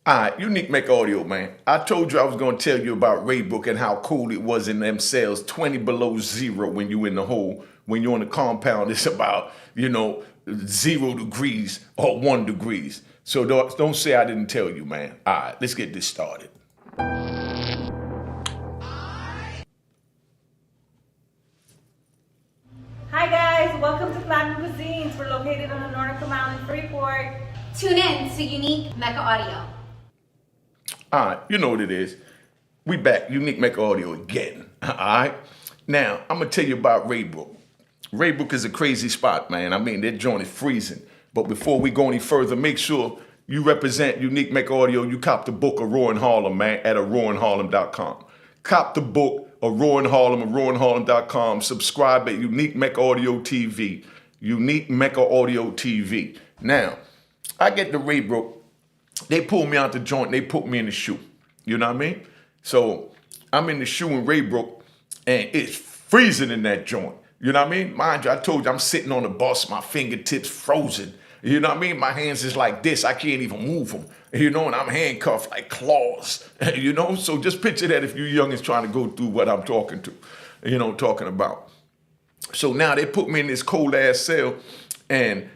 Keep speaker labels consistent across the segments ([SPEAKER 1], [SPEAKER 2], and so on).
[SPEAKER 1] All right, Unique Mecca Audio, man. I told you I was going to tell you about Raybrook and how cold it was in them cells, 20 below zero when you in the hole. When you're in the compound, it's about, 0 degrees or 1 degrees. So don't say I didn't tell you, man. All right, let's get this started.
[SPEAKER 2] Hi guys, welcome to Platinum Cuisines. We're located on the North Island, Freeport.
[SPEAKER 3] Tune in to Unique Mecca Audio.
[SPEAKER 1] All right, you know what it is. We back, Unique Mecca Audio again. All right. Now, I'm going to tell you about Raybrook. Raybrook is a crazy spot, man. I mean, that joint is freezing. But before we go any further, make sure you represent Unique Mecca Audio. You cop the book of Roaring Harlem, man, at roaringharlem.com. Cop the book of Roaring Harlem at roaringharlem.com. Subscribe at Unique Mecca Audio TV. Unique Mecca Audio TV. Now, I get to Raybrook. They pulled me out the joint. They put me in the shoe. You know what I mean? So I'm in the shoe in Raybrook, and it's freezing in that joint. You know what I mean? Mind you, I told you I'm sitting on the bus, my fingertips frozen. You know what I mean? My hands is like this. I can't even move them. You know, and I'm handcuffed like claws. You know? So just picture that if you youngins trying to go through what I'm talking about. So now they put me in this cold ass cell, and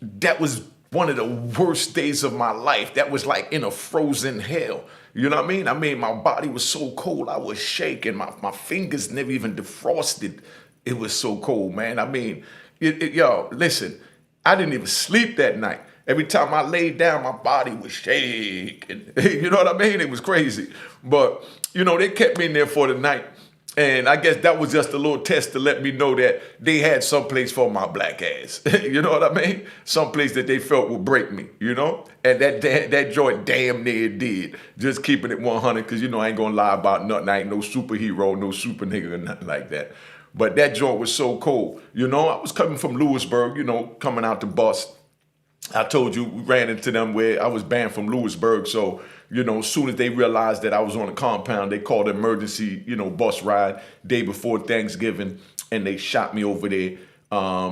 [SPEAKER 1] that was one of the worst days of my life. That was like in a frozen hell. You know what I mean? I mean, my body was so cold, I was shaking. My fingers never even defrosted. It was so cold, man. I mean, yo, listen, I didn't even sleep that night. Every time I laid down, my body was shaking. You know what I mean? It was crazy. But, they kept me in there for the night. And I guess that was just a little test to let me know that they had some place for my black ass. You know what I mean? Some place that they felt would break me, And that joint damn near did. Just keeping it 100, because, I ain't gonna lie about nothing. I ain't no superhero, no super nigga or nothing like that. But that joint was so cold. I was coming from Lewisburg, coming out the bus. I told you, we ran into them where I was banned from Lewisburg. So, as soon as they realized that I was on the compound, they called an emergency, bus ride day before Thanksgiving. And they shot me over there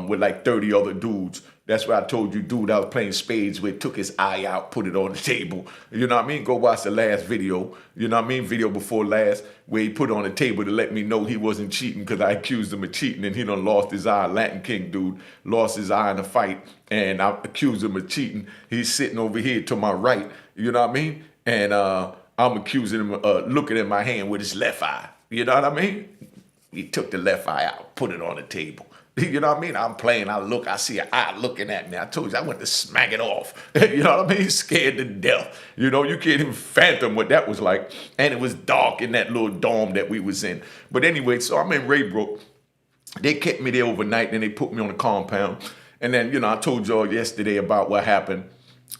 [SPEAKER 1] with like 30 other dudes. That's why I told you, dude, I was playing spades with, took his eye out, put it on the table. You know what I mean? Go watch the last video. You know what I mean? Video before last, where he put it on the table to let me know he wasn't cheating because I accused him of cheating, and he done lost his eye. Latin King dude lost his eye in a fight, and I accused him of cheating. He's sitting over here to my right. You know what I mean? And I'm accusing him of looking at my hand with his left eye. You know what I mean? He took the left eye out, put it on the table. You know what I mean? I'm playing, I look, I see an eye looking at me. I told you, I went to smack it off. You know what I mean? Scared to death. You can't even fathom what that was like. And it was dark in that little dorm that we was in. But anyway, so I'm in Raybrook. They kept me there overnight, and they put me on the compound. And then, I told y'all yesterday about what happened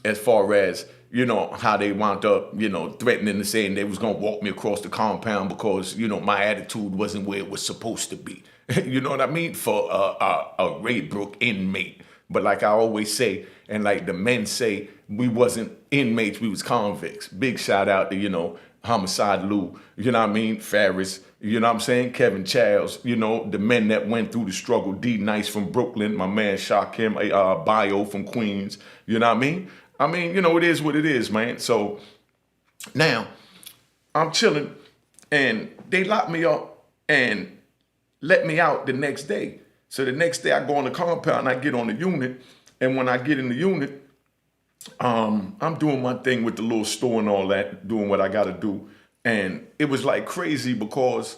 [SPEAKER 1] as far as, how they wound up, threatening and saying they was going to walk me across the compound because, my attitude wasn't where it was supposed to be. You know what I mean? For a Raybrook inmate. But like I always say, and like the men say, we wasn't inmates, we was convicts. Big shout out to, Homicide Lou, you know what I mean? Ferris, you know what I'm saying? Kevin Charles, the men that went through the struggle. D Nice from Brooklyn, my man Shakim, Bio from Queens, you know what I mean? It is what it is, man. So now I'm chilling, and they locked me up and let me out the next day. So the next day I go on the compound and I get on the unit. And when I get in the unit, I'm doing my thing with the little store and all that, doing what I got to do. And it was like crazy because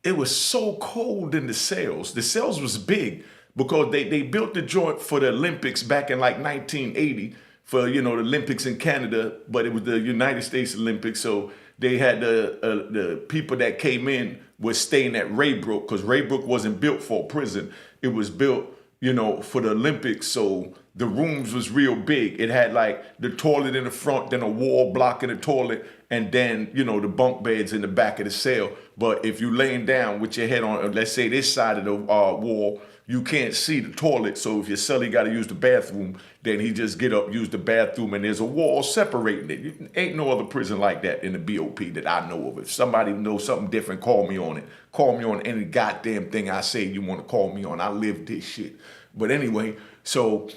[SPEAKER 1] it was so cold in the cells. The cells was big because they built the joint for the Olympics back in like 1980 for, the Olympics in Canada, but it was the United States Olympics. So they had the people that came in was staying at Raybrook, because Raybrook wasn't built for a prison. It was built, for the Olympics. So the rooms was real big. It had like the toilet in the front, then a wall blocking the toilet, and then, the bunk beds in the back of the cell. But if you laying down with your head on, let's say this side of the wall, you can't see the toilet. So if your cellie got to use the bathroom, then he just get up, use the bathroom, and there's a wall separating it. Ain't no other prison like that in the BOP that I know of. If somebody knows something different, call me on it. Call me on any goddamn thing I say you want to call me on. I live this shit. But anyway, so,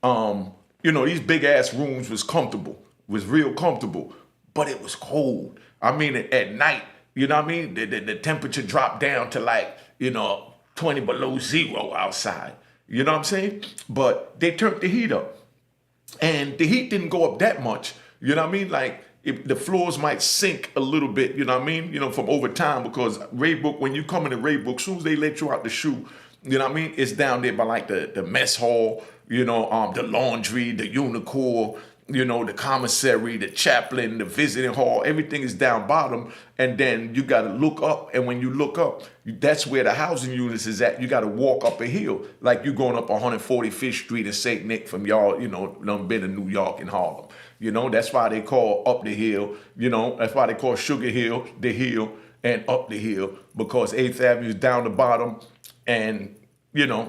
[SPEAKER 1] these big ass rooms was comfortable. was real comfortable, but it was cold. I mean, at night, you know what I mean? The temperature dropped down to like, 20 below zero outside. You know what I'm saying? But they turned the heat up. And the heat didn't go up that much. You know what I mean? Like, if the floors might sink a little bit, you know what I mean? From over time, because Raybrook, when you come into Raybrook, as soon as they let you out the shoe, you know what I mean? It's down there by like the mess hall, the laundry, the Unicore, the commissary, the chaplain, the visiting hall, everything is down bottom. And then you got to look up. And when you look up, that's where the housing units is at. You got to walk up a hill, like you going up 145th Street in St. Nick from y'all, done been in New York and Harlem. That's why they call up the hill, that's why they call Sugar Hill, the hill, and up the hill, because 8th Avenue is down the bottom and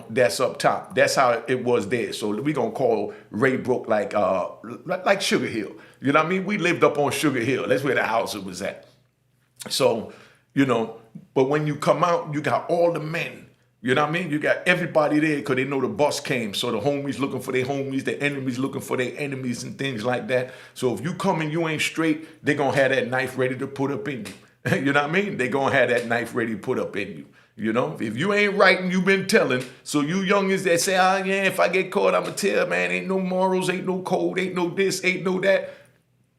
[SPEAKER 1] that's up top. That's how it was there. So we gonna call Raybrook like Sugar Hill. You know what I mean? We lived up on Sugar Hill. That's where the house was at. So, but when you come out, you got all the men. You know what I mean? You got everybody there because they know the bus came. So the homies looking for their homies, the enemies looking for their enemies and things like that. So if you come and you ain't straight, they gonna have that knife ready to put up in you. You know what I mean? They gonna have that knife ready to put up in you. If you ain't right and you been telling, so you youngins that say, yeah, if I get caught, I'ma tell, man, ain't no morals, ain't no code, ain't no this, ain't no that.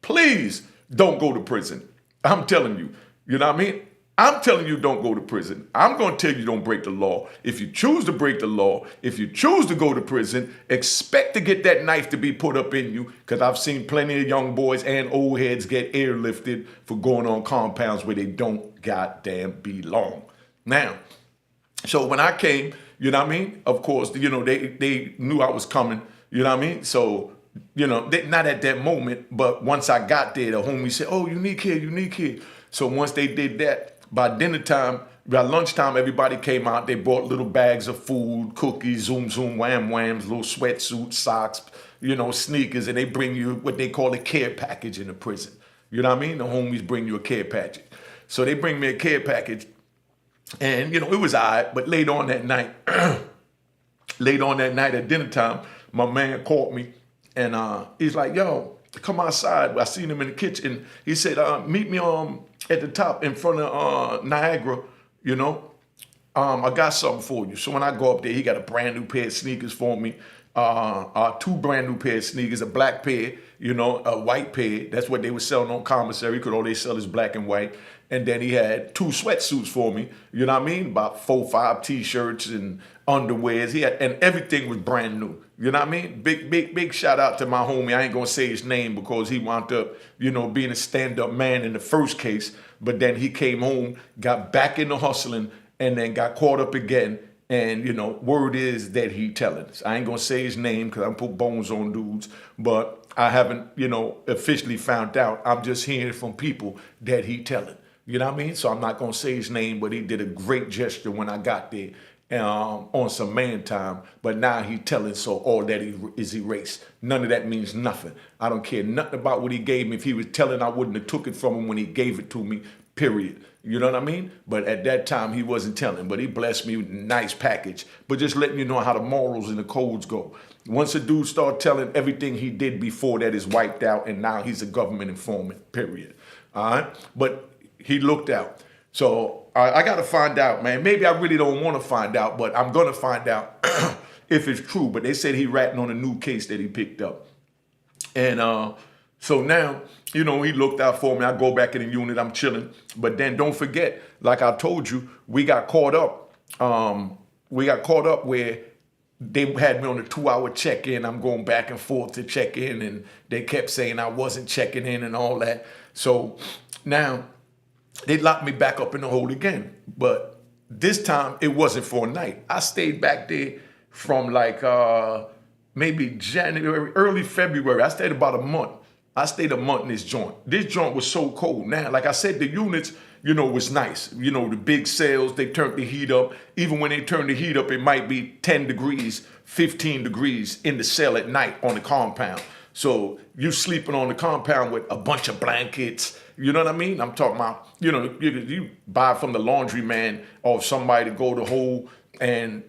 [SPEAKER 1] Please don't go to prison. I'm telling you. You know what I mean? I'm telling you don't go to prison. I'm going to tell you don't break the law. If you choose to break the law, if you choose to go to prison, expect to get that knife to be put up in you, because I've seen plenty of young boys and old heads get airlifted for going on compounds where they don't goddamn belong. Now, so when I came, you know what I mean? Of course, they knew I was coming, you know what I mean? So, not at that moment, but once I got there, the homie said, oh, Unique here. So once they did that, by dinner time, by lunchtime, everybody came out. They brought little bags of food, cookies, zoom, wham, whams, little sweatsuits, socks, sneakers, and they bring you what they call a care package in the prison. You know what I mean? The homies bring you a care package. So they bring me a care package. And, it was all right, but late on that night at dinner time, my man called me and he's like, yo, come outside. I seen him in the kitchen. He said, meet me at the top in front of Niagara, I got something for you. So when I go up there, he got a brand new pair of sneakers for me, two brand new pair of sneakers, a black pair, a white pair. That's what they were selling on commissary because all they sell is black and white. And then he had two sweatsuits for me, you know what I mean? About 4, 5 t-shirts and underwears. And everything was brand new. You know what I mean? Big shout out to my homie. I ain't gonna say his name because he wound up, being a stand-up man in the first case. But then he came home, got back into hustling, and then got caught up again. And, word is that he telling us. I ain't gonna say his name because I put bones on dudes, but I haven't, officially found out. I'm just hearing from people that he telling. You know what I mean? So I'm not going to say his name, but he did a great gesture when I got there on some man time. But now he telling, so all that is erased. None of that means nothing. I don't care nothing about what he gave me. If he was telling, I wouldn't have took it from him when he gave it to me, period. You know what I mean? But at that time, he wasn't telling. But he blessed me with a nice package. But just letting you know how the morals and the codes go. Once a dude start telling, everything he did before that is wiped out, and now he's a government informant, period. All right? But he looked out. So I got to find out, man. Maybe I really don't want to find out, but I'm going to find out if it's true. But they said he ratting on a new case that he picked up. And so now, he looked out for me. I go back in the unit. I'm chilling. But then don't forget, like I told you, we got caught up. Where they had me on a 2-hour check-in. I'm going back and forth to check in. And they kept saying I wasn't checking in and all that. So now they locked me back up in the hole again. But this time, it wasn't for a night. I stayed back there from maybe January, early February. I stayed about a month. I stayed a month in this joint. This joint was so cold. Now, like I said, the units, was nice. The big cells, they turned the heat up. Even when they turn the heat up, it might be 10 degrees, 15 degrees in the cell at night on the compound. So you sleeping on the compound with a bunch of blankets. You know what I mean? I'm talking about, you buy from the laundry man or somebody to go to hole and,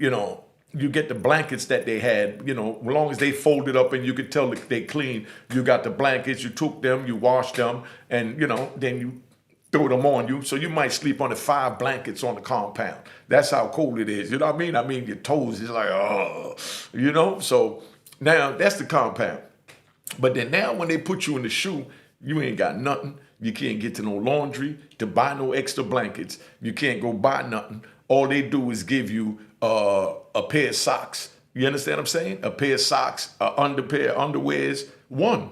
[SPEAKER 1] You get the blankets that they had, as long as they folded up and you could tell that they clean. You got the blankets, you took them, you washed them, and, then you throw them on you. So you might sleep under 5 blankets on the compound. That's how cold it is. You know what I mean? I mean, your toes is like, oh, So now that's the compound. But then now when they put you in the shoe, you ain't got nothing. You can't get to no laundry to buy no extra blankets. You can't go buy nothing. All they do is give you a pair of socks. You understand what I'm saying? A pair of socks, pair of underwears, one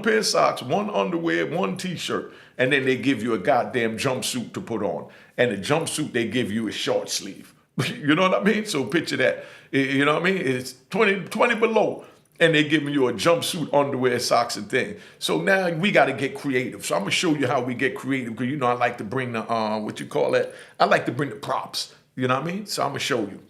[SPEAKER 1] pair of socks, one underwear, one t-shirt. And then they give you a goddamn jumpsuit to put on. And the jumpsuit they give you is short sleeve. You know what I mean? So picture that. You know what I mean? It's 20 below. And they giving you a jumpsuit, underwear, socks, and thing. So now we got to get creative. So I'm going to show you how we get creative. Because, I like to bring the, I like to bring the props. You know what I mean? So I'm going to show you.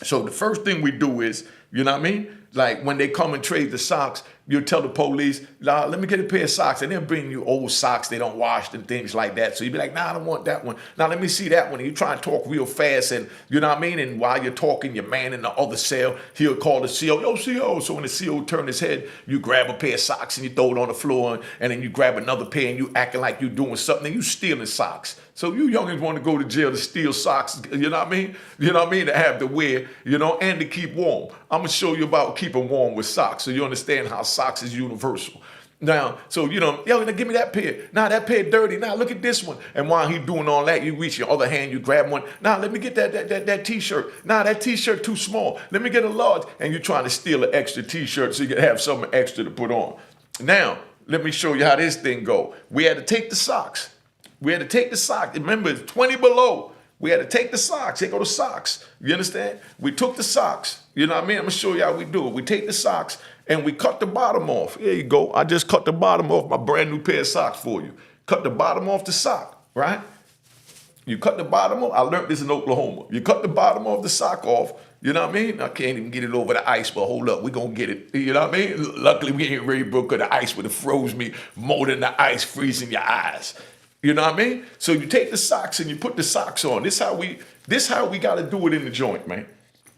[SPEAKER 1] So the first thing we do is, you know what I mean? Like when they come and trade the socks, you tell the police, nah, let me get a pair of socks. And they'll bring you old socks they don't wash and things like that. So you'd be like, nah, I don't want that one. Now let me see that one. And you try and talk real fast and, you know what I mean? And while you're talking, your man in the other cell, he'll call the CO, yo, CO. So when the CO turn his head, you grab a pair of socks and you throw it on the floor. And then you grab another pair and you acting like you're doing something and you stealing socks. So you youngins want to go to jail to steal socks, you know what I mean? You know what I mean? To have to wear, and to keep warm. I'm going to show you about keeping warm with socks so you understand how socks is universal. Now, so, yo, give me that pair. Now, that pair dirty. Now, look at this one. And while he doing all that, you reach your other hand, you grab one. Now, let me get that T-shirt. Now, that T-shirt too small. Let me get a large. And you're trying to steal an extra T-shirt so you can have something extra to put on. Now, let me show you how this thing go. We had to take the socks. Remember, it's 20 below. We had to take the socks. Here go the socks. You understand? We took the socks. You know what I mean? I'm going to show you how we do it. We take the socks and we cut the bottom off. Here you go. I just cut the bottom off my brand new pair of socks for you. Cut the bottom off the sock, right? You cut the bottom off. I learned this in Oklahoma. You cut the bottom of the sock off. You know what I mean? I can't even get it over the ice, but hold up. We're going to get it. You know what I mean? Luckily, we ain't Raybrook because the ice would have froze me more than the ice freezing your eyes. You know what I mean? So you take the socks and you put the socks on. This how we got to do it in the joint, man.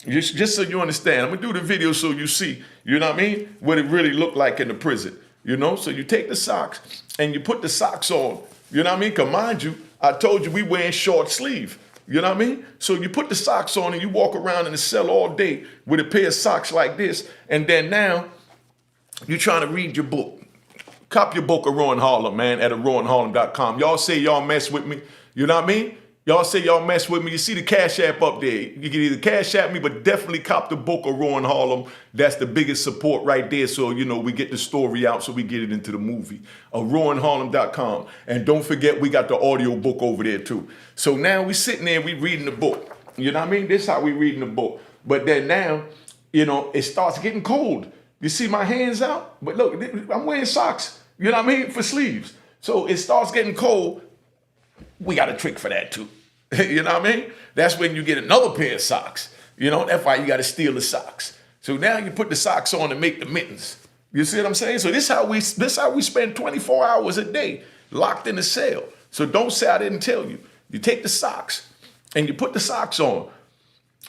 [SPEAKER 1] Just so you understand. I'm going to do the video so you see, you know what I mean, what it really looked like in the prison. So you take the socks and you put the socks on. You know what I mean? Because mind you, I told you we wearing short sleeve. You know what I mean? So you put the socks on and you walk around in the cell all day with a pair of socks like this. And then now you're trying to read your book. Cop your book of Rowan Harlem, man, at rowanharlem.com. Y'all say y'all mess with me. You know what I mean? Y'all say y'all mess with me. You see the Cash App up there. You can either Cash App me, but definitely cop the book of Rowan Harlem. That's the biggest support right there. So, we get the story out so we get it into the movie. rowanharlem.com. And don't forget, we got the audio book over there too. So now we sitting there, we reading the book. You know what I mean? This is how we reading the book. But then now, it starts getting cold. You see my hands out? But look, I'm wearing socks, you know what I mean, for sleeves. So it starts getting cold. We got a trick for that too. You know what I mean? That's when you get another pair of socks. That's why you got to steal the socks. So now you put the socks on and make the mittens. You see what I'm saying? So this how we spend 24 hours a day locked in a cell. So don't say I didn't tell you. You take the socks and you put the socks on.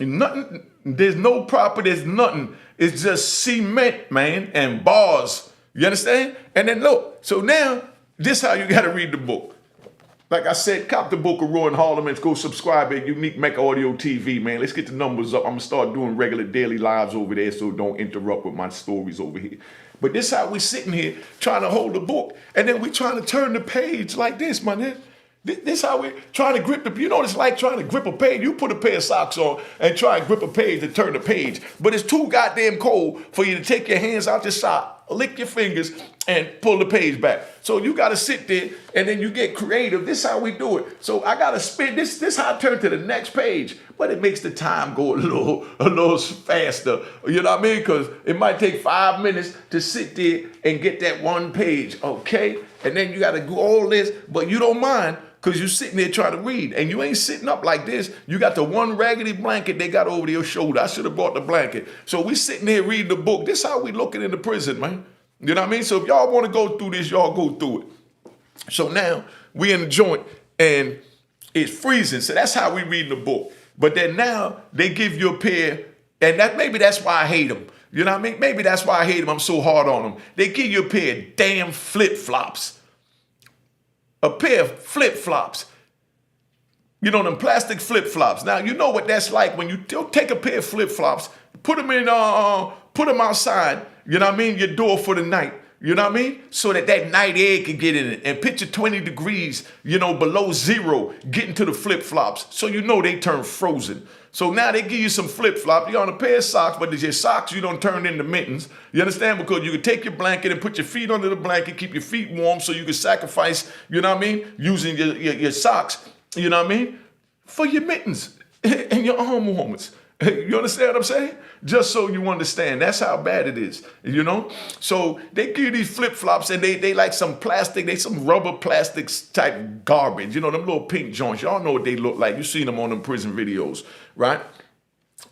[SPEAKER 1] And nothing, there's nothing. It's just cement, man, and bars. You understand? And then look, so now, this how you got to read the book. Like I said, cop the book of Rowan Harlem and go subscribe at Unique Mecca Audio TV, man. Let's get the numbers up. I'm going to start doing regular daily lives over there so don't interrupt with my stories over here. But this how we sitting here trying to hold the book. And then we trying to turn the page like this, man. This how we trying to grip it's like trying to grip a page. You put a pair of socks on and try and grip a page and turn the page. But it's too goddamn cold for you to take your hands out your sock, lick your fingers, and pull the page back. So you got to sit there and then you get creative. This how we do it. So I got to spin. This how I turn to the next page. But it makes the time go a little faster. You know what I mean? Because it might take 5 minutes to sit there and get that one page, okay? And then you got to do all this, but you don't mind because you're sitting there trying to read. And you ain't sitting up like this. You got the one raggedy blanket they got over your shoulder. I should have brought the blanket. So we sitting there reading the book. This how we looking in the prison, man. You know what I mean? So if y'all want to go through this, y'all go through it. So now we in the joint and it's freezing. So that's how we reading the book. But then now they give you a pair And maybe that's why I hate them. You know what I mean? Maybe that's why I hate them. I'm so hard on them. They give you a pair of damn flip-flops. A pair of flip-flops. You know, them plastic flip-flops. Now, you know what that's like when you take a pair of flip-flops, put them outside, you know what I mean, your door for the night. You know what I mean? So that night air can get in it. And picture 20 degrees, you know, below zero, getting to the flip-flops. So you know they turn frozen. So now they give you some flip-flops. You're on a pair of socks, but your socks you don't turn into mittens. You understand? Because you can take your blanket and put your feet under the blanket, keep your feet warm so you can sacrifice, you know what I mean, using your socks, you know what I mean, for your mittens and your arm warmers. You understand what I'm saying? Just so you understand, that's how bad it is, you know? So they give you these flip-flops and they like some plastic, they some rubber plastics type garbage, you know, them little pink joints. Y'all know what they look like. You seen them on them prison videos, right?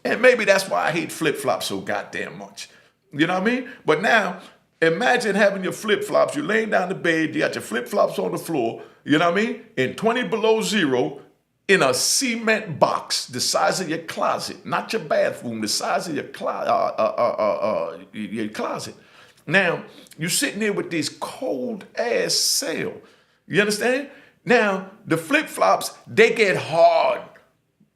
[SPEAKER 1] And maybe that's why I hate flip-flops so goddamn much. You know what I mean? But now, imagine having your flip-flops, you're laying down the bed, you got your flip-flops on the floor, you know what I mean? In 20 below zero, in a cement box the size of your closet, not your bathroom, the size of your closet. Now, you're sitting there with this cold ass cell. You understand? Now, the flip-flops, they get hard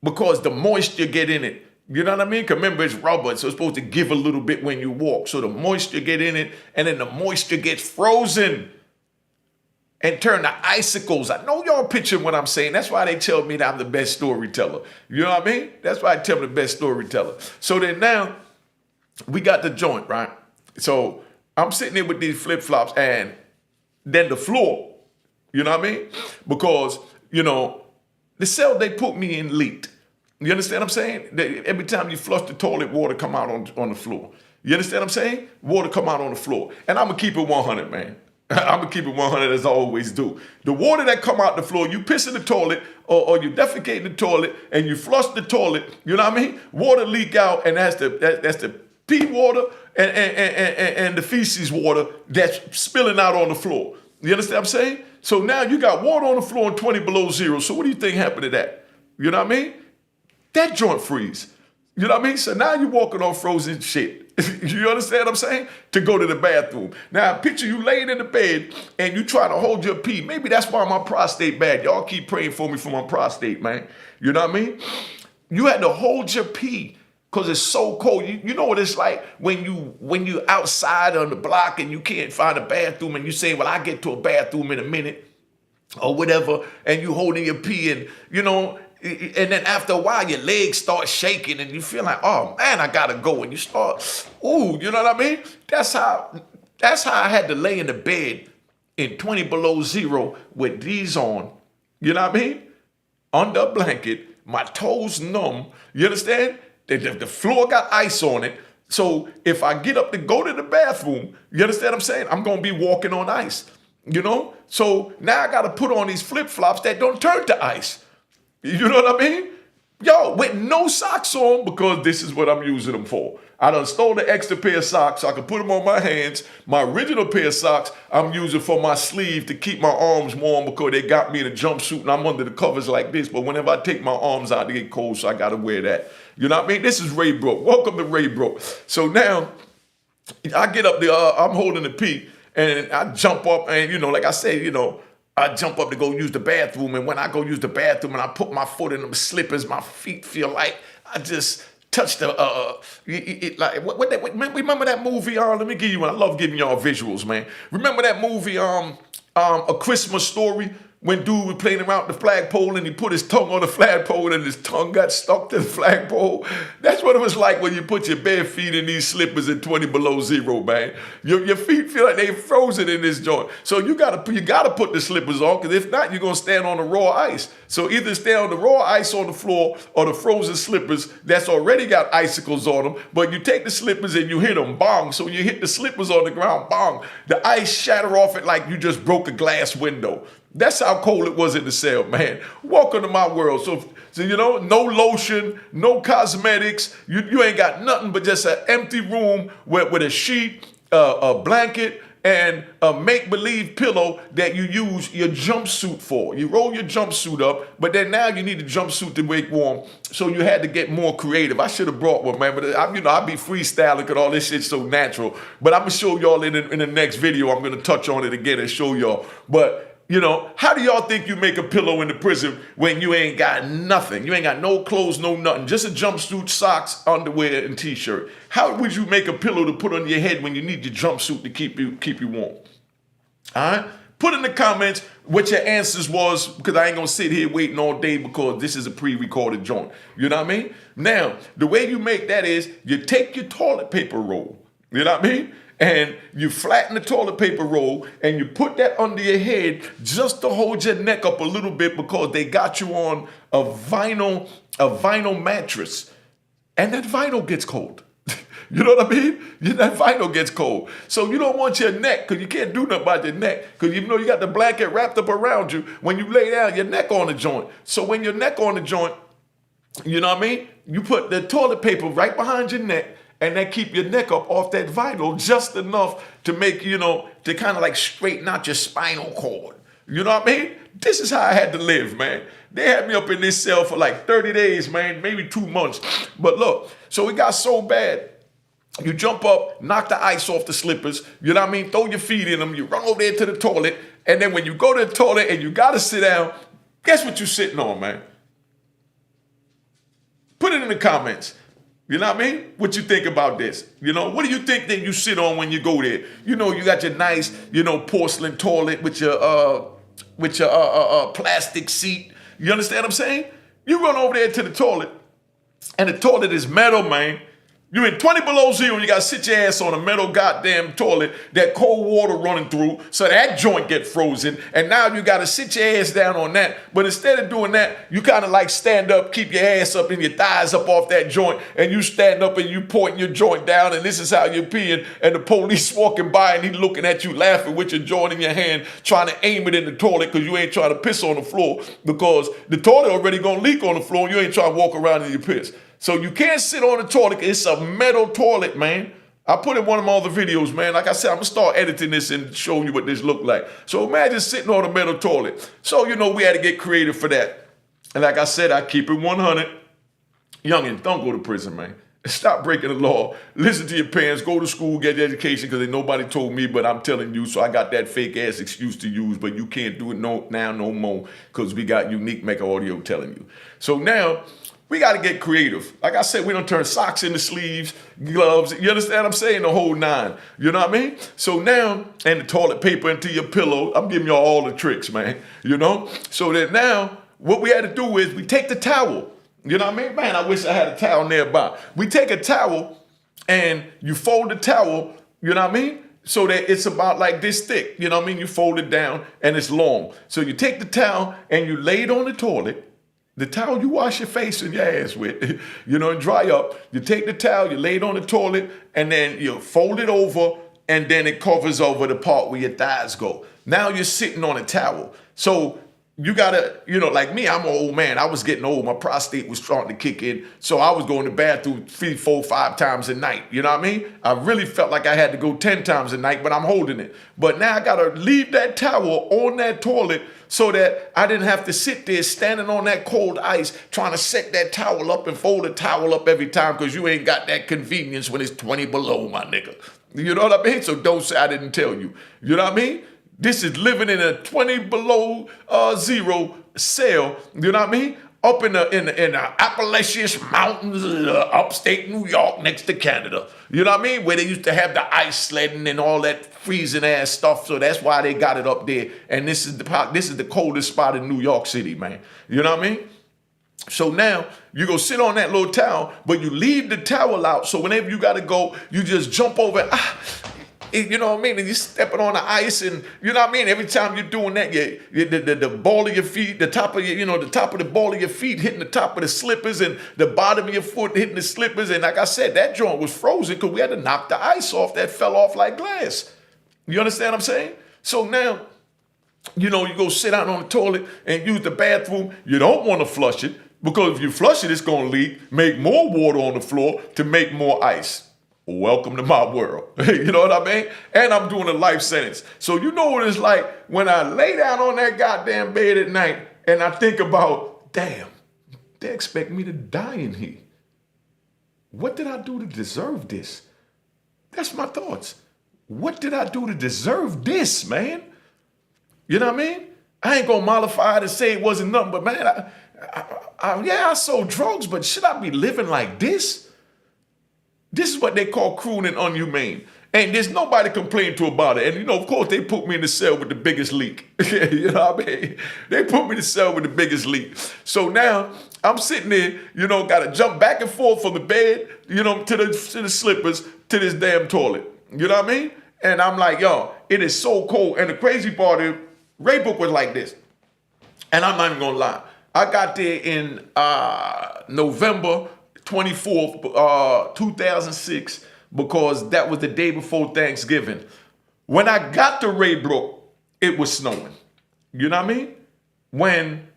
[SPEAKER 1] because the moisture get in it. You know what I mean? Because remember, it's rubber, so it's supposed to give a little bit when you walk. So the moisture get in it, and then the moisture gets frozen and turn to icicles. I know y'all picturing what I'm saying. That's why they tell me that I'm the best storyteller. You know what I mean? That's why I tell them the best storyteller. So then now, we got the joint, right? So I'm sitting there with these flip-flops, and then the floor, you know what I mean? Because, you know, the cell they put me in leaked. You understand what I'm saying? Every time you flush the toilet, water come out on the floor. You understand what I'm saying? Water come out on the floor. And I'm going to keep it 100, man. I'm going to keep it 100 as I always do. The water that come out the floor, you piss in the toilet or you defecate in the toilet and you flush the toilet, you know what I mean? Water leak out, and that's the pee water and the feces water that's spilling out on the floor. You understand what I'm saying? So now you got water on the floor and 20 below zero. So what do you think happened to that? You know what I mean? That joint freeze. You know what I mean? So now you're walking on frozen shit. You understand what I'm saying? To go to the bathroom. Now, picture you laying in the bed and you trying to hold your pee. Maybe that's why my prostate bad. Y'all keep praying for me for my prostate, man. You know what I mean? You had to hold your pee because it's so cold. You know what it's like when you outside on the block and you can't find a bathroom and you say, well, I get to a bathroom in a minute or whatever, and you holding your pee and, you know, and then after a while, your legs start shaking and you feel like, oh man, I gotta go. And you start, ooh, you know what I mean? That's how I had to lay in the bed in 20 below zero with these on, you know what I mean? Under a blanket, my toes numb, you understand? The floor got ice on it. So if I get up to go to the bathroom, you understand what I'm saying? I'm gonna be walking on ice, you know? So now I gotta put on these flip-flops that don't turn to ice. You know what I mean? Yo, with no socks on, because this is what I'm using them for. I done stole the extra pair of socks so I can put them on my hands. My original pair of socks I'm using for my sleeve to keep my arms warm because they got me in a jumpsuit and I'm under the covers like this. But whenever I take my arms out, they get cold, so I got to wear that. You know what I mean? This is Raybrook. Welcome to Raybrook. So now I get up there, I'm holding the pee, and I jump up and, you know, like I said, you know, I jump up to go use the bathroom, and when I go use the bathroom and I put my foot in them slippers, my feet feel like I just touched the, remember that movie, let me give you one, I love giving y'all visuals, man. Remember that movie, A Christmas Story? When dude was playing around the flagpole and he put his tongue on the flagpole and his tongue got stuck to the flagpole. That's what it was like when you put your bare feet in these slippers at 20 below zero, man. Your feet feel like they frozen in this joint. So you gotta put the slippers on, because if not, you're gonna stand on the raw ice. So either stay on the raw ice on the floor or the frozen slippers that's already got icicles on them. But you take the slippers and you hit them, bong. So when you hit the slippers on the ground, bong, the ice shatter off it like you just broke a glass window. That's how cold it was in the cell, man. Welcome to my world. So you know, no lotion, no cosmetics. You ain't got nothing but just an empty room with a sheet, a blanket, and a make-believe pillow that you use your jumpsuit for. You roll your jumpsuit up, but then now you need a jumpsuit to make warm, so you had to get more creative. I should have brought one, man, but I be freestyling because all this shit's so natural. But I'm gonna show y'all in the next video. I'm gonna touch on it again and show y'all. But how do y'all think you make a pillow in the prison when you ain't got nothing? You ain't got no clothes, no nothing, just a jumpsuit, socks, underwear, and t-shirt. How would you make a pillow to put on your head when you need your jumpsuit to keep you warm? All right? Put in the comments what your answers was, because I ain't gonna sit here waiting all day because this is a pre-recorded joint. You know what I mean? Now, the way you make that is you take your toilet paper roll. You know what I mean? And you flatten the toilet paper roll and you put that under your head just to hold your neck up a little bit, because they got you on a vinyl mattress. And that vinyl gets cold. You know what I mean? That vinyl gets cold. So you don't want your neck, because you can't do nothing about your neck, because you got the blanket wrapped up around you. When you lay down, your neck on the joint. So when your neck on the joint, you know what I mean? You put the toilet paper right behind your neck, and that keep your neck up off that vinyl just enough to make, to kind of like straighten out your spinal cord. You know what I mean? This is how I had to live, man. They had me up in this cell for like 30 days, man, maybe 2 months. But look, so it got so bad. You jump up, knock the ice off the slippers, you know what I mean? Throw your feet in them, you run over there to the toilet, and then when you go to the toilet and you gotta sit down, guess what you're sitting on, man? Put it in the comments. You know what I mean? What you think about this? What do you think that you sit on when you go there? You got your nice, porcelain toilet with your plastic seat. You understand what I'm saying? You run over there to the toilet, and the toilet is metal, man. You're in 20 below zero, and you got to sit your ass on a metal goddamn toilet, that cold water running through, so that joint get frozen, and now you got to sit your ass down on that. But instead of doing that, you kind of like stand up, keep your ass up and your thighs up off that joint, and you stand up and you pointing your joint down, and this is how you're peeing, and the police walking by, and he looking at you laughing with your joint in your hand, trying to aim it in the toilet because you ain't trying to piss on the floor, because the toilet already gonna leak on the floor, and you ain't trying to walk around in your piss. So you can't sit on the toilet. It's a metal toilet, man. I put in one of my other videos, man. Like I said, I'm going to start editing this and showing you what this looked like. So imagine sitting on a metal toilet. So, we had to get creative for that. And like I said, I keep it 100. Youngin, don't go to prison, man. Stop breaking the law. Listen to your parents. Go to school, get your education, because nobody told me, but I'm telling you. So I got that fake-ass excuse to use, but you can't do it now no more, because we got Unique Mecca audio telling you. So now, we got to get creative. Like I said, we don't turn socks into sleeves, gloves. You understand what I'm saying? The whole nine. You know what I mean? So now, and the toilet paper into your pillow. I'm giving y'all all the tricks, man. So that now, what we had to do is we take the towel. You know what I mean? Man, I wish I had a towel nearby. We take a towel and you fold the towel, you know what I mean? So that it's about like this thick. You know what I mean? You fold it down and it's long. So you take the towel and you lay it on the toilet. The towel you wash your face and your ass with, and dry up. You take the towel, you lay it on the toilet, and then you fold it over, and then it covers over the part where your thighs go. Now you're sitting on a towel. So you gotta, like me, I'm an old man. I was getting old. My prostate was starting to kick in. So I was going to the bathroom 3, 4, 5 times a night. You know what I mean? I really felt like I had to go 10 times a night, but I'm holding it. But now I gotta leave that towel on that toilet so that I didn't have to sit there standing on that cold ice trying to set that towel up and fold the towel up every time, because you ain't got that convenience when it's 20 below, my nigga. You know what I mean? So don't say I didn't tell you. You know what I mean? This is living in a 20 below zero cell, you know what I mean? Up in the Appalachian Mountains, upstate New York, next to Canada. You know what I mean? Where they used to have the ice sledding and all that freezing ass stuff. So that's why they got it up there. And this is the coldest spot in New York City, man. You know what I mean? So now you go sit on that little towel, but you leave the towel out. So whenever you got to go, you just jump over. You know what I mean? And you're stepping on the ice, and you know what I mean? Every time you're doing that, the ball of your feet, the top of the top of the ball of your feet hitting the top of the slippers, and the bottom of your foot hitting the slippers. And like I said, that joint was frozen because we had to knock the ice off that fell off like glass. You understand what I'm saying? So now, you go sit out on the toilet and use the bathroom. You don't want to flush it, because if you flush it, it's going to leak, make more water on the floor to make more ice. welcome to my world. You know what I mean? And I'm doing a life sentence. So you know what it's like when I lay down on that goddamn bed at night and I think about, damn, they expect me to die in here. What did I do to deserve this? That's my thoughts. What did I do to deserve this, man? You know what I mean? I ain't gonna mollify it and say it wasn't nothing, but man, I sold drugs, but should I be living like this? This is what they call cruel and inhumane. And there's nobody complaining to about it. And, you know, of course, they put me in the cell with the biggest leak. You know what I mean? They put me in the cell with the biggest leak. So now I'm sitting there, you know, got to jump back and forth from the bed, you know, to the slippers, to this damn toilet. You know what I mean? And I'm like, yo, it is so cold. And the crazy part is, Raybrook was like this. And I'm not even going to lie. I got there in November 24th, 2006, because that was the day before Thanksgiving. When I got to Raybrook, it was snowing. You know what I mean? When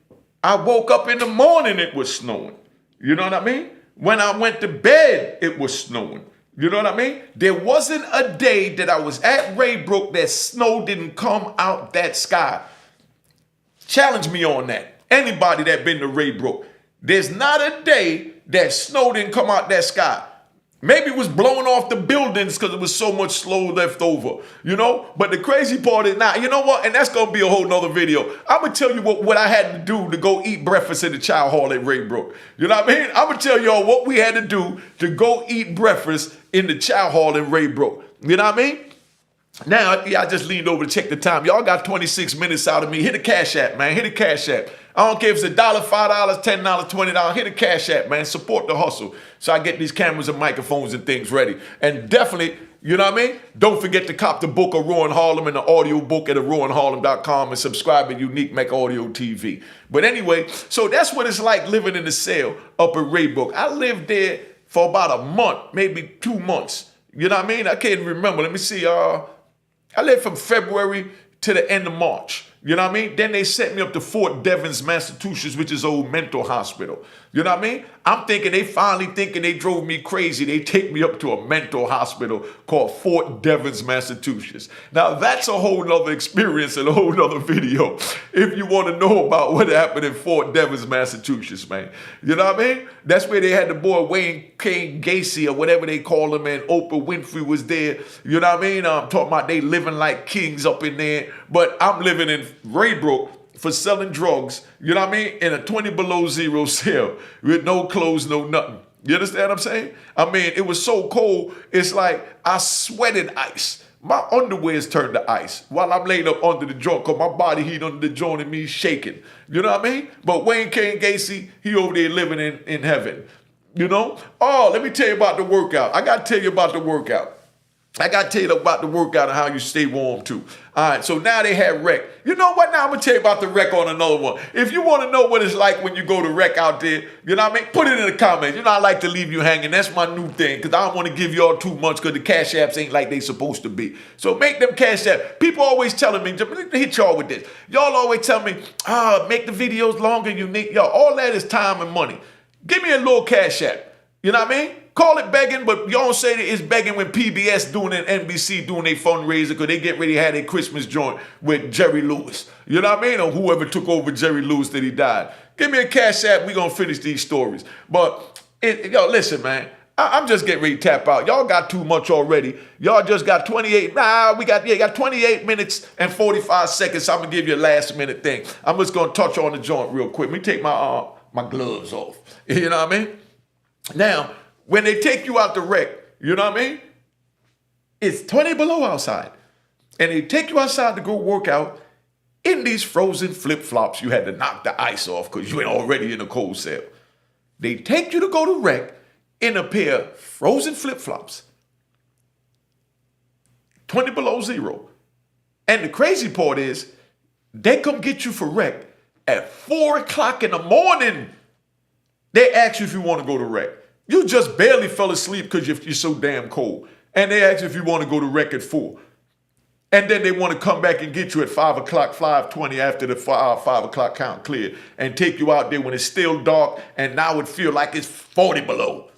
[SPEAKER 1] I woke up in the morning, it was snowing. You know what I mean? When I went to bed, it was snowing. You know what I mean? There wasn't a day that I was at Raybrook that snow didn't come out that sky. Challenge me on that. Anybody that been to Raybrook, there's not a day that snow didn't come out that sky. Maybe it was blowing off the buildings because it was so much snow left over, you know? But the crazy part is now, you know what? And that's going to be a whole nother video. I'm going to tell you what I had to do to go eat breakfast in the chow hall at Raybrook. You know what I mean? I'm going to tell y'all what we had to do to go eat breakfast in the chow hall in Raybrook. You know what I mean? Now, I just leaned over to check the time. Y'all got 26 minutes out of me. Hit the Cash App, man. Hit the Cash App. I don't care if it's $1, $5, $10, $20. Hit the Cash App, man. Support the hustle so I get these cameras and microphones and things ready. And definitely, you know what I mean? Don't forget to cop the book of Rowan Harlem and the audio book at rowanharlem.com and subscribe to Unique Mecca Audio TV. But anyway, so that's what it's like living in the cell up at Raybrook. I lived there for about a month, maybe 2 months. You know what I mean? I can't remember. Let me see. I lived from February to the end of March. You know what I mean? Then they sent me up to Fort Devens, Massachusetts, which is old mental hospital. You know what I mean? I'm thinking they finally thinking they drove me crazy. They take me up to a mental hospital called Fort Devens, Massachusetts. Now that's a whole nother experience and a whole nother video if you want to know about what happened in Fort Devens, Massachusetts, man. You know what I mean? That's where they had the boy Wayne Kane Gacy or whatever they call him, and Oprah Winfrey was there. You know what I mean? I'm talking about they living like kings up in there, but I'm living in Raybrook for selling drugs, you know what I mean, in a 20 below zero cell with no clothes, no nothing. You understand what I'm saying? I mean, it was so cold, it's like I sweated ice. My underwear's turned to ice while I'm laid up under the joint because my body heat under the joint and me shaking. You know what I mean? But Wayne Kane Gacy, he over there living in heaven. You know? Oh, let me tell you about the workout. I got to tell you about the workout. I got to tell you about the workout and how you stay warm too. All right, so now they have rec. You know what? Now I'm going to tell you about the rec on another one. If you want to know what it's like when you go to rec out there, you know what I mean? Put it in the comments. You know, I like to leave you hanging. That's my new thing because I don't want to give y'all too much because the Cash Apps ain't like they supposed to be. So make them Cash Apps. People always telling me, let me hit y'all with this. Y'all always tell me, make the videos longer, unique. Yo, all that is time and money. Give me a little Cash App. You know what I mean? Call it begging, but y'all don't say that it's begging when PBS doing it and NBC doing their fundraiser because they get ready to have their Christmas joint with Jerry Lewis. You know what I mean? Or whoever took over Jerry Lewis that he died. Give me a Cash App. We're going to finish these stories. But, yo, listen, man. I'm just getting ready to tap out. Y'all got too much already. Y'all just got 28. We got 28 minutes and 45 seconds. So I'm going to give you a last minute thing. I'm just going to touch on the joint real quick. Let me take my gloves off. You know what I mean? Now, when they take you out the rec, you know what I mean? It's 20 below outside. And they take you outside to go work out in these frozen flip-flops. You had to knock the ice off because you ain't already in a cold cell. They take you to go to rec in a pair of frozen flip-flops. 20 below zero. And the crazy part is, they come get you for rec at 4 o'clock in the morning. They ask you if you want to go to rec. You just barely fell asleep because you're so damn cold. And they ask you if you want to go to rec at 4. And then they want to come back and get you at 5 o'clock, 5:20 after the 5 o'clock count clear and take you out there when it's still dark and now it feel like it's 40 below.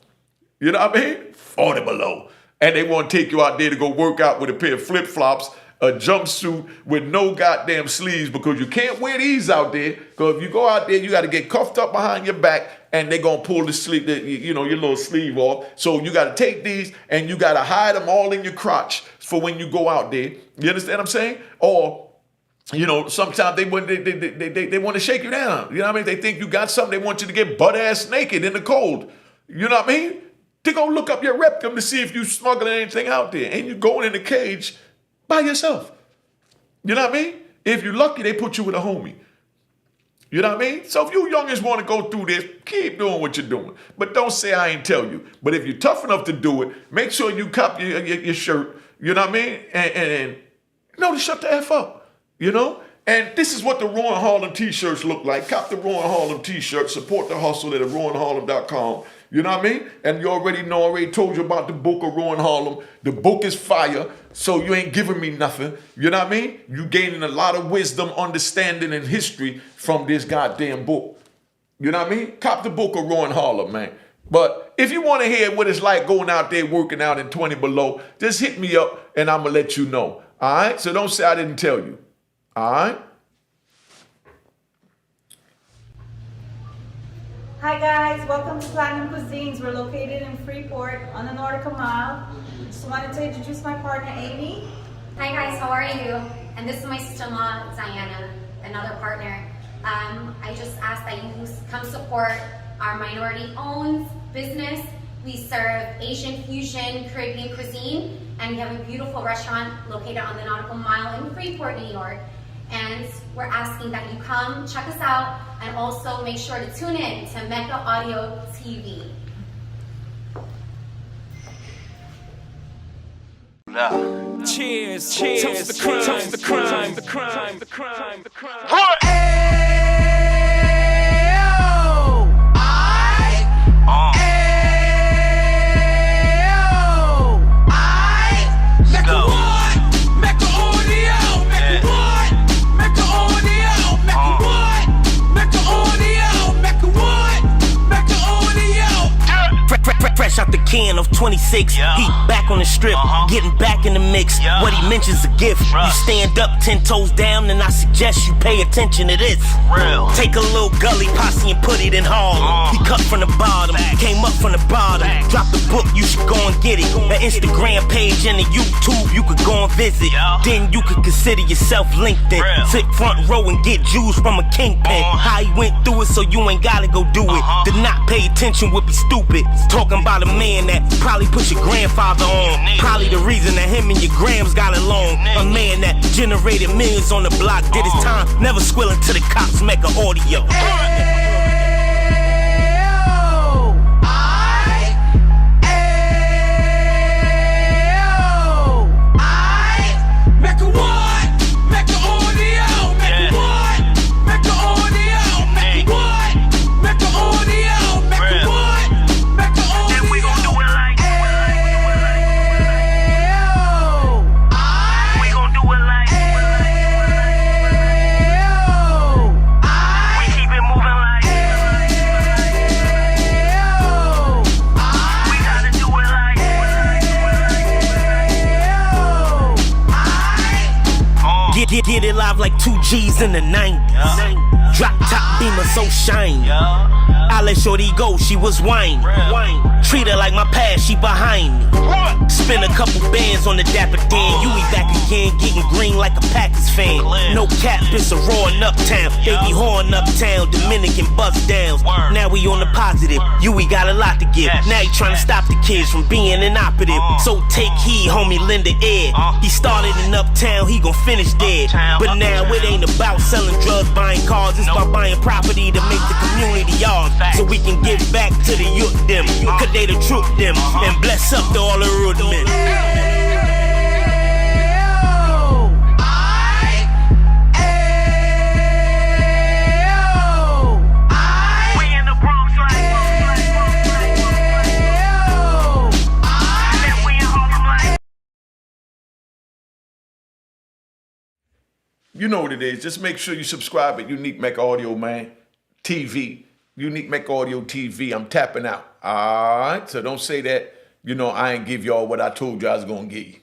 [SPEAKER 1] You know what I mean? 40 below. and they want to take you out there to go work out with a pair of flip-flops, a jumpsuit with no goddamn sleeves, because you can't wear these out there, because if you go out there, you got to get cuffed up behind your back, and they're going to pull the sleeve, your little sleeve off. So you got to take these, and you got to hide them all in your crotch for when you go out there. You understand what I'm saying? Or, sometimes they want to shake you down. You know what I mean? They think you got something. They want you to get butt-ass naked in the cold. You know what I mean? They're going to look up your rectum to see if you smuggling anything out there. And you're going in the cage by yourself. You know what I mean? If you're lucky, they put you with a homie. You know what I mean? So if you youngins want to go through this, keep doing what you're doing. But don't say I ain't tell you. But if you're tough enough to do it, make sure you cop your shirt. You know what I mean? And to shut the F up. And this is what the Ruin Harlem t-shirts look like. Cop the Ruin Harlem t-shirt. Support the hustle at ruinharlem.com. You know what I mean? And you already know, I already told you about the book of Ruin Harlem. The book is fire, so you ain't giving me nothing. You know what I mean? You gaining a lot of wisdom, understanding, and history from this goddamn book. You know what I mean? Cop the book of Ruin Harlem, man. But if you want to hear what it's like going out there working out in 20 below, just hit me up and I'm going to let you know. All right? So don't say I didn't tell you. All right?
[SPEAKER 2] Hi guys, welcome to Platinum Cuisines. We're located in Freeport on the Nordica Mile. Just wanted to introduce my partner, Amy.
[SPEAKER 3] Hi guys, how are you? And this is my sister-in-law, Diana, another partner. I just ask that you come support our minority-owned business. We serve Asian fusion, Caribbean cuisine, and we have a beautiful restaurant located on the Nautical Mile in Freeport, New York. And we're asking that you come check us out and also make sure to tune in to Mecca Audio TV.
[SPEAKER 4] Cheers, cheers, toast the crime, toast the crime, the crime, the crime, the crime.
[SPEAKER 5] What? Fresh out the can of 26, he back on the strip, getting back in the mix. What he mentions a gift. You stand up 10 toes down, and I suggest you pay attention to this. Real. Take a little gully posse and put it in Harlem. He cut from the bottom, came up from the bottom. Drop the book, you should go and get it. The Instagram page and the YouTube, you could go and visit. Then you could consider yourself LinkedIn. Sit front row and get Jews from a kingpin. How he went through it, so you ain't gotta go do it. To not pay attention would be stupid. Talking about a man that probably put your grandfather on. Probably the reason that him and your grams got along. A man that generated millions on the block, did his time, never squilling to the cops, Mecca Audio. Get it live like 2 G's in the 90s. Drop top beamer so shiny. I let shorty go, she was whining. Treat her like my past, she behind me. Spend a couple bands on the Dapper Dan. You be back again, getting green like a Packers fan. No cap, it's a roaring uptown. They be horn uptown, Dominican bust downs. Now we on the positive, we got a lot to give. Now he trying to stop the kids from being inoperative. So take heed, homie, lend an ear. He started in uptown, he gon' finish dead. But now it ain't about selling drugs, buying cars. It's about buying property to make the community ours. So we can give back to the youth them, cause they the truth them, and bless up to all the road men.
[SPEAKER 1] You know what it is. Just make sure you subscribe at Unique Mecca Audio, man. TV. Unique Mecca Audio TV. I'm tapping out. All right? So don't say that I ain't give y'all what I told you I was gonna give you.